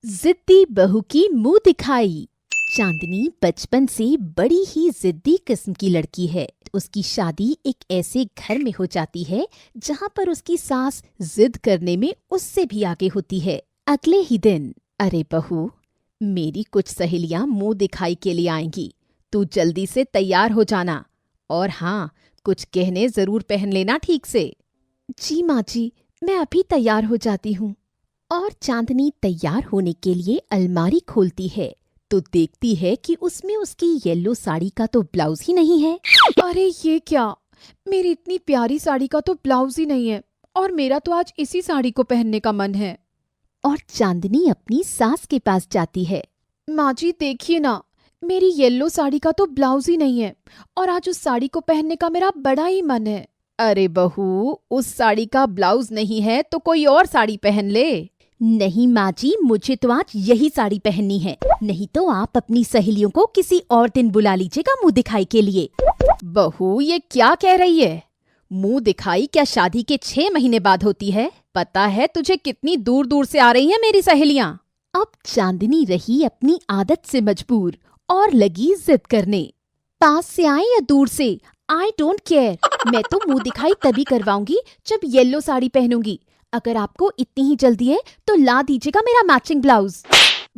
जिद्दी बहू की मुंह दिखाई। चांदनी बचपन से बड़ी ही जिद्दी किस्म की लड़की है। उसकी शादी एक ऐसे घर में हो जाती है जहाँ पर उसकी सास जिद करने में उससे भी आगे होती है। अगले ही दिन, अरे बहू, मेरी कुछ सहेलियां मुंह दिखाई के लिए आएंगी, तू जल्दी से तैयार हो जाना। और हाँ, कुछ गहने जरूर पहन लेना ठीक से। जी माँ जी, मैं अभी तैयार हो जाती हूँ। और चांदनी तैयार होने के लिए अलमारी खोलती है तो देखती है कि उसमें उसकी येलो साड़ी का तो ब्लाउज ही नहीं है। अरे ये क्या, मेरी इतनी प्यारी साड़ी का तो ब्लाउज ही नहीं है और मेरा तो आज इसी साड़ी को पहनने का मन है। और चांदनी अपनी सास के पास जाती है। माँ जी देखिए ना, मेरी येलो साड़ी का तो ब्लाउज ही नहीं है और आज उस साड़ी को पहनने का मेरा बड़ा ही मन है। अरे बहू, उस साड़ी का ब्लाउज नहीं है तो कोई और साड़ी पहन ले। नहीं माँ जी, मुझे तो आज यही साड़ी पहननी है, नहीं तो आप अपनी सहेलियों को किसी और दिन बुला लीजिएगा मुंह दिखाई के लिए। बहू, ये क्या कह रही है? मुंह दिखाई क्या शादी के 6 महीने बाद होती है? पता है तुझे कितनी दूर दूर से आ रही हैं मेरी सहेलियां। अब चांदनी रही अपनी आदत से मजबूर और लगी जिद करने। पास से आए या दूर से, आई डोंट केयर, मैं तो मुंह दिखाई तभी करवाऊंगी जब येलो साड़ी पहनूंगी। अगर आपको इतनी ही जल्दी है तो ला दीजिएगा मेरा मैचिंग ब्लाउज।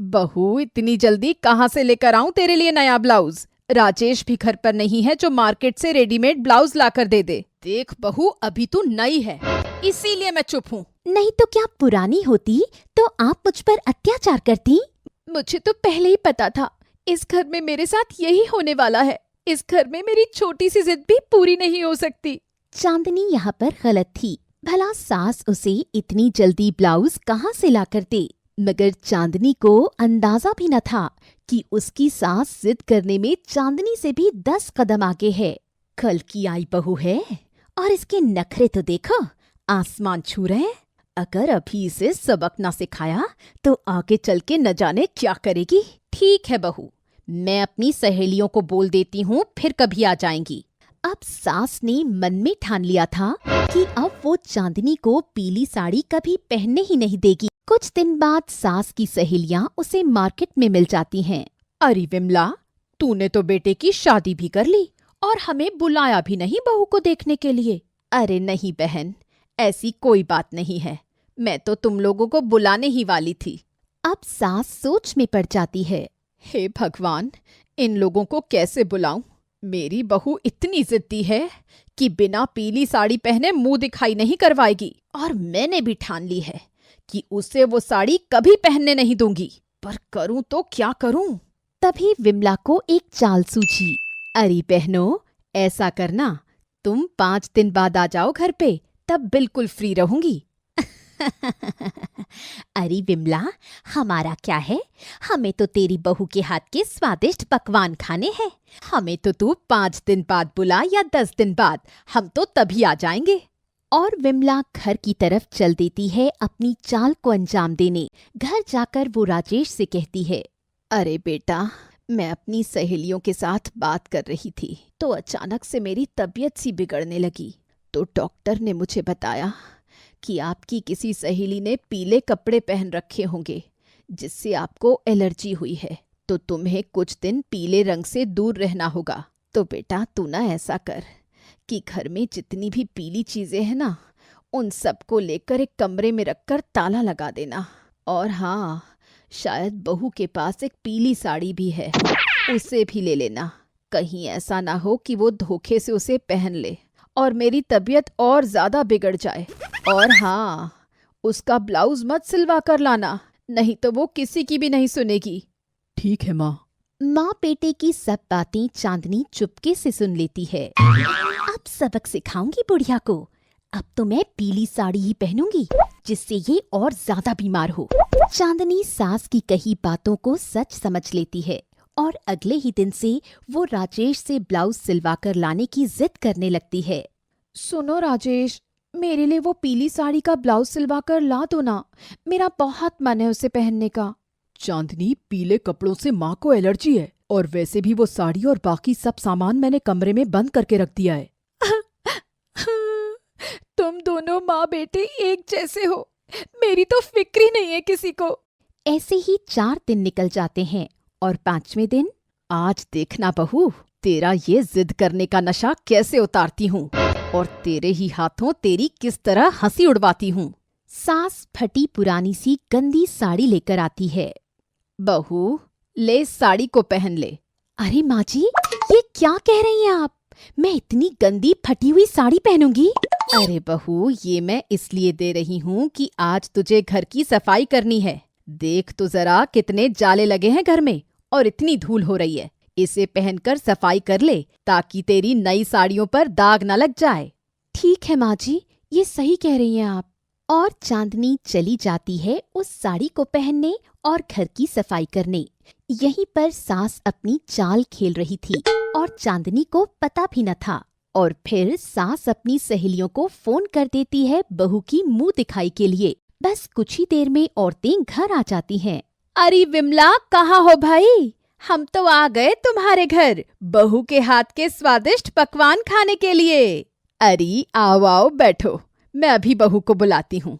बहू, इतनी जल्दी कहाँ से लेकर आऊं तेरे लिए नया ब्लाउज? राजेश भी घर पर नहीं है जो मार्केट से रेडीमेड ब्लाउज लाकर दे दे। देख बहू, अभी तू नई है, इसीलिए मैं चुप हूँ। नहीं तो क्या पुरानी होती तो आप मुझ पर अत्याचार करती? मुझे तो पहले ही पता था इस घर में मेरे साथ यही होने वाला है। इस घर में मेरी छोटी सी जिद भी पूरी नहीं हो सकती। चांदनी यहाँ पर गलत थी। भला सास उसे इतनी जल्दी ब्लाउज कहाँ से ला कर दे? मगर चांदनी को अंदाजा भी न था कि उसकी सास जिद करने में चांदनी से भी 10 कदम आगे है। कल की आई बहू है और इसके नखरे तो देखो, आसमान छू रहे हैं। अगर अभी इसे सबक ना सिखाया तो आगे चल के न जाने क्या करेगी। ठीक है बहू, मैं अपनी सहेलियों को बोल देती हूँ, फिर कभी आ जाएंगी। अब सास ने मन में ठान लिया था कि अब वो चांदनी को पीली साड़ी कभी पहनने ही नहीं देगी। कुछ दिन बाद सास की सहेलियां उसे मार्केट में मिल जाती हैं। अरे विमला, तूने तो बेटे की शादी भी कर ली और हमें बुलाया भी नहीं बहू को देखने के लिए। अरे नहीं बहन, ऐसी कोई बात नहीं है, मैं तो तुम लोगों को बुलाने ही वाली थी। अब सास सोच में पड़ जाती है। हे भगवान, इन लोगों को कैसे बुलाऊं? मेरी बहू इतनी जिद्दी है कि बिना पीली साड़ी पहने मुंह दिखाई नहीं करवाएगी और मैंने भी ठान ली है कि उसे वो साड़ी कभी पहनने नहीं दूंगी। पर करूं तो क्या करूं? तभी विमला को एक चाल सूझी। अरे बहनों, ऐसा करना, तुम 5 दिन बाद आ जाओ घर पे, तब बिल्कुल फ्री रहूंगी। अरे विमला, हमारा क्या है, हमें तो तेरी बहू के हाथ के स्वादिष्ट पकवान खाने हैं। हमें तो तू 5 दिन बाद बुला या 10 दिन बाद, हम तो तभी आ जाएंगे। और विमला घर की तरफ चल देती है अपनी चाल को अंजाम देने। घर जाकर वो राजेश से कहती है, अरे बेटा, मैं अपनी सहेलियों के साथ बात कर रही थी तो अचानक से मेरी तबीयत सी बिगड़ने लगी। तो डॉक्टर ने मुझे बताया कि आपकी किसी सहेली ने पीले कपड़े पहन रखे होंगे जिससे आपको एलर्जी हुई है, तो तुम्हें कुछ दिन पीले रंग से दूर रहना होगा। तो बेटा, तू ना ऐसा कर कि घर में जितनी भी पीली चीजें हैं ना, उन सबको लेकर एक कमरे में रखकर ताला लगा देना। और हाँ, शायद बहू के पास एक पीली साड़ी भी है, उसे भी ले लेना। कहीं ऐसा ना हो कि वो धोखे से उसे पहन ले और मेरी तबीयत और ज्यादा बिगड़ जाए। और हाँ, उसका ब्लाउज मत सिलवा कर लाना, नहीं तो वो किसी की भी नहीं सुनेगी। ठीक है माँ। माँ बेटे की सब बातें चांदनी चुपके से सुन लेती है। अब सबक सिखाऊंगी बुढ़िया को। अब तो मैं पीली साड़ी ही पहनूंगी जिससे ये और ज्यादा बीमार हो। चांदनी सास की कही बातों को सच समझ लेती है और अगले ही दिन से वो राजेश से ब्लाउज सिलवा कर लाने की जिद करने लगती है। सुनो राजेश, मेरे लिए वो पीली साड़ी का ब्लाउज सिलवा कर ला दो ना, मेरा बहुत मन है उसे पहनने का। चांदनी, पीले कपड़ों से माँ को एलर्जी है और वैसे भी वो साड़ी और बाकी सब सामान मैंने कमरे में बंद करके रख दिया है। तुम दोनों माँ बेटे एक जैसे हो, मेरी तो फिक्र ही नहीं है किसी को। ऐसे ही 4 दिन निकल जाते हैं और 5वें दिन, आज देखना बहू, तेरा ये जिद करने का नशा कैसे उतारती हूँ और तेरे ही हाथों तेरी किस तरह हंसी उड़वाती हूँ। सास फटी पुरानी सी गंदी साड़ी लेकर आती है। बहू, ले साड़ी को पहन ले। अरे माँ जी, ये क्या कह रही हैं आप? मैं इतनी गंदी फटी हुई साड़ी पहनूंगी? अरे बहू, ये मैं इसलिए दे रही हूँ कि आज तुझे घर की सफाई करनी है। देख तो जरा कितने जाले लगे हैं घर में और इतनी धूल हो रही है। इसे पहनकर सफाई कर ले ताकि तेरी नई साड़ियों पर दाग न लग जाए। ठीक है माँ जी, ये सही कह रही हैं आप। और चांदनी चली जाती है उस साड़ी को पहनने और घर की सफाई करने। यहीं पर सास अपनी चाल खेल रही थी और चांदनी को पता भी न था। और फिर सास अपनी सहेलियों को फोन कर देती है बहू की मुंह दिखाई के लिए। बस कुछ ही देर में औरतें घर आ जाती हैं। अरे विमला, कहाँ हो भाई? हम तो आ गए तुम्हारे घर बहू के हाथ के स्वादिष्ट पकवान खाने के लिए। अरे आओ आओ बैठो, मैं अभी बहू को बुलाती हूँ।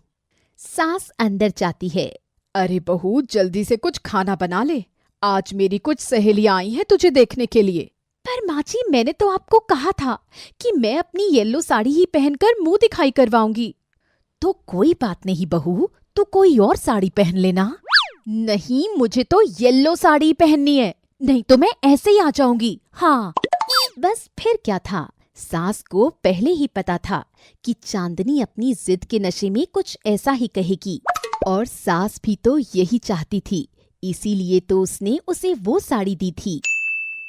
सास अंदर जाती है। अरे बहू, जल्दी से कुछ खाना बना ले, आज मेरी कुछ सहेलियां आई हैं तुझे देखने के लिए। पर माँ जी, मैंने तो आपको कहा था कि मैं अपनी येलो साड़ी ही पहनकर मुंह दिखाई करवाऊंगी। तो कोई बात नहीं बहू, तू कोई और साड़ी पहन लेना। नहीं, मुझे तो येलो साड़ी पहननी है, नहीं तो मैं ऐसे ही आ जाऊंगी। हाँ। बस फिर क्या था, सास को पहले ही पता था कि चांदनी अपनी जिद के नशे में कुछ ऐसा ही कहेगी। और सास भी तो यही चाहती थी, इसीलिए तो उसने उसे वो साड़ी दी थी।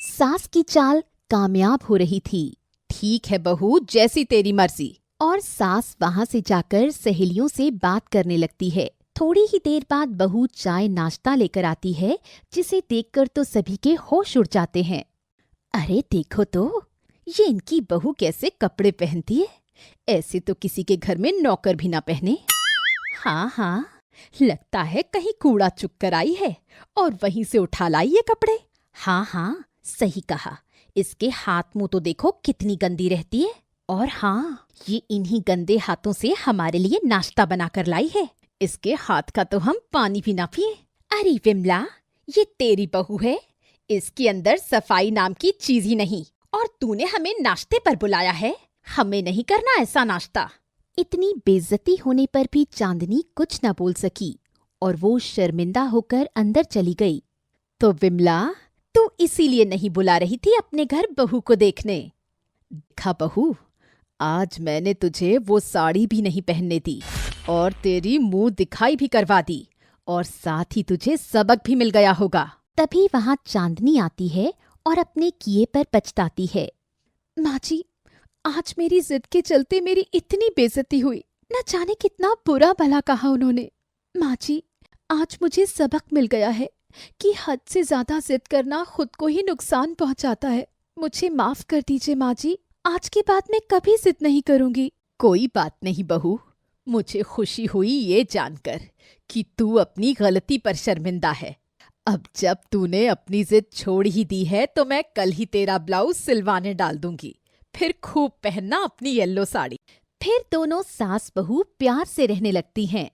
सास की चाल कामयाब हो रही थी। ठीक है बहू, जैसी तेरी मर्जी। और सास वहां से जाकर सहेलियों से बात करने लगती है। थोड़ी ही देर बाद बहू चाय नाश्ता लेकर आती है, जिसे देखकर तो सभी के होश उड़ जाते हैं। अरे देखो तो, ये इनकी बहू कैसे कपड़े पहनती है, ऐसे तो किसी के घर में नौकर भी ना पहने। हाँ हाँ, लगता है कहीं कूड़ा चुक कर आई है और वहीं से उठा लाई ये कपड़े। हाँ हाँ, सही कहा। इसके हाथ मुंह तो देखो कितनी गंदी रहती है। और हाँ, ये इन्हीं गंदे हाथों से हमारे लिए नाश्ता बनाकर लाई है। इसके हाथ का तो हम पानी भी ना पिए। अरे विमला, ये तेरी बहू है, इसके अंदर सफाई नाम की चीज ही नहीं। और तूने हमें नाश्ते पर बुलाया है, हमें नहीं करना ऐसा नाश्ता। इतनी बेइज्जती होने पर भी चांदनी कुछ न बोल सकी और वो शर्मिंदा होकर अंदर चली गई। तो विमला, तू इसीलिए नहीं बुला रही थी अपने घर बहू को देखने? देखा बहू, आज मैंने तुझे वो साड़ी भी नहीं पहनने दी और तेरी मुंह दिखाई भी करवा दी, और साथ ही तुझे सबक भी मिल गया होगा। तभी वहां चांदनी आती है और अपने किए पर पछताती है। माँ जी, आज मेरी जिद के चलते मेरी इतनी बेइज्जती हुई, न जाने कितना बुरा भला कहा उन्होंने। माँ जी, आज मुझे सबक मिल गया है कि हद से ज्यादा जिद करना खुद को ही नुकसान पहुंचाता है। मुझे माफ कर दीजिए माँ जी, आज के बाद मैं कभी जिद नहीं करूंगी। कोई बात नहीं बहू, मुझे खुशी हुई ये जानकर कि तू अपनी गलती पर शर्मिंदा है। अब जब तूने अपनी जिद छोड़ ही दी है तो मैं कल ही तेरा ब्लाउज सिलवाने डाल दूंगी, फिर खूब पहनना अपनी येलो साड़ी। फिर दोनों सास बहू प्यार से रहने लगती हैं।